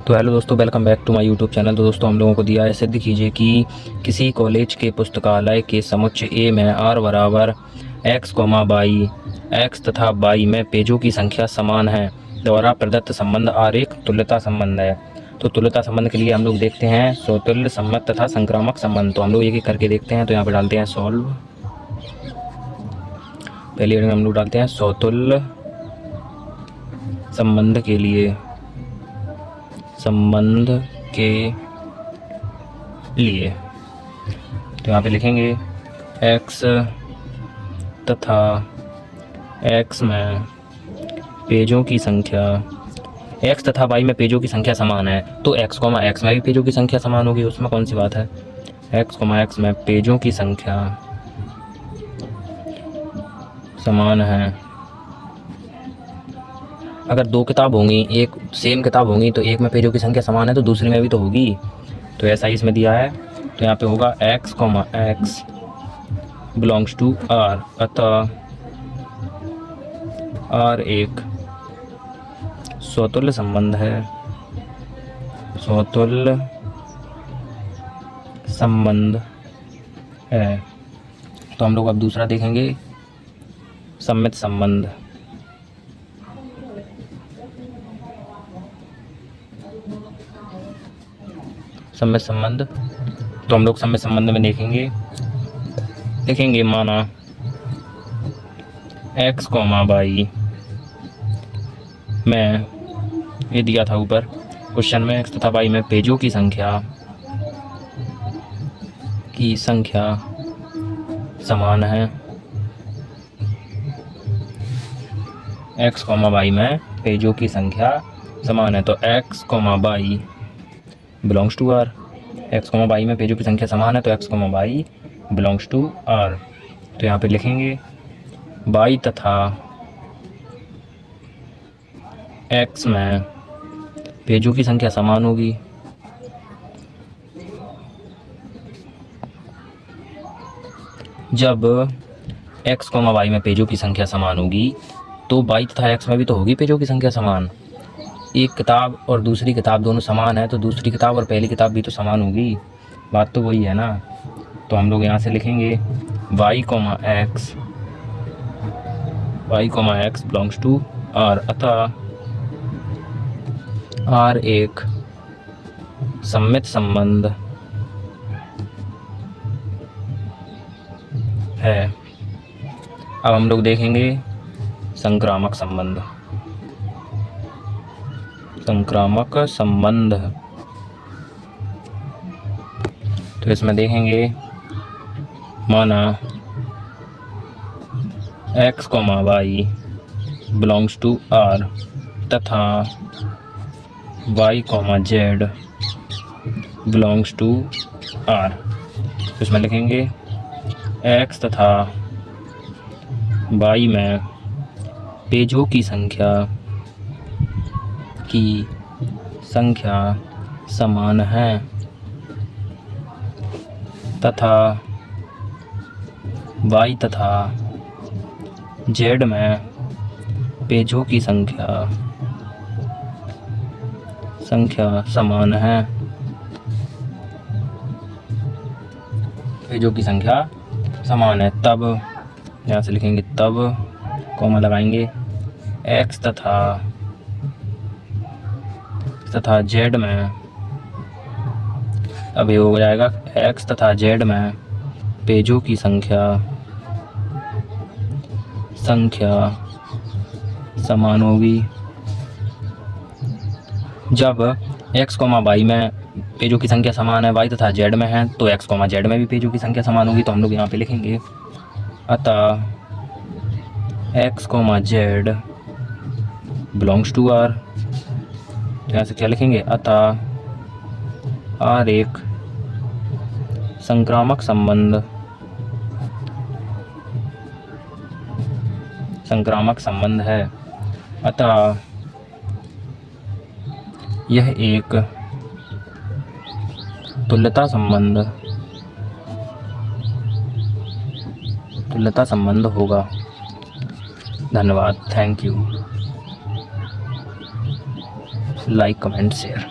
तो हेलो दोस्तों, welcome back to my YouTube channel. तो दोस्तों हम लोगों को दिया है, सिद्ध कीजिए कि किसी कॉलेज के पुस्तकालय के समुच्च ए में r बराबर x, बाई x तथा बाई में पेजों की संख्या समान है द्वारा प्रदत्त संबंध r एक तुल्यता संबंध है। तो तुल्यता संबंध के लिए हम लोग देखते हैं स्वतुल्य सम्मत तथा संक्रामक संबंध। तो हम लोग एक एक करके देखते हैं। तो यहाँ पे डालते हैं सॉल्व। पहले हम लोग डालते हैं स्वतुल्य संबंध के लिए तो यहाँ पे लिखेंगे x तथा x में पेजों की संख्या, x तथा y में पेजों की संख्या समान है। तो x, x में भी पेजों की संख्या समान होगी, उसमें कौन सी बात है। x, x में पेजों की संख्या समान है। अगर दो किताब होंगी, एक सेम किताब होंगी, तो एक में पेजों की संख्या समान है तो दूसरी में भी तो होगी। तो ऐसा ही इसमें दिया है। तो यहाँ पे होगा x, x belongs to r, अतः r एक स्वतुल्य संबंध है। स्वतुल्य संबंध है। तो हम लोग अब दूसरा देखेंगे, सम्मित संबंध। सम्मित संबंध, तो हम लोग सम्मित संबंध में देखेंगे माना x, बाई में, ये दिया था ऊपर क्वेश्चन में, x तथा y में पेजों की संख्या समान है। x, y में पेजों की संख्या समान है। तो x, y belongs to r, x, y में पेजों की संख्या समान है तो x, y belongs to r। तो यहाँ पे लिखेंगे y तथा x में पेजों की संख्या समान होगी। जब x, y में पेजों की संख्या समान होगी तो y तथा x में भी तो होगी पेजों की संख्या समान। एक किताब और दूसरी किताब दोनों समान है तो दूसरी किताब और पहली किताब भी तो समान होगी। बात तो वही है ना। तो हम लोग यहाँ से लिखेंगे y, x belongs to r, अतः r एक सम्मित संबंध है। अब हम लोग देखेंगे संक्रामक संबंध। संक्रामक संबंध, तो इसमें देखेंगे माना x, y belongs to r तथा y, z belongs to r। तो इसमें लिखेंगे x तथा y में पेजों की संख्या समान है तथा y तथा z में पेजों की संख्या समान है। पेजों की संख्या समान है तब, यहाँ से लिखेंगे तब, कॉमा लगाएंगे, x तथा z में, अब ये हो जाएगा x तथा z में पेजों की संख्या समान होगी। जब x, y में पेजों की संख्या समान है, y तथा z में है, तो x, z में भी पेजों की संख्या समान होगी। तो हम लोग यहाँ पे लिखेंगे अतः x, z belongs to r। यहाँ से क्या लिखेंगे, अतः r एक संक्रामक संबंध है। अतः यह एक तुल्यता संबंध होगा। धन्यवाद, thank you. Like, comment, share.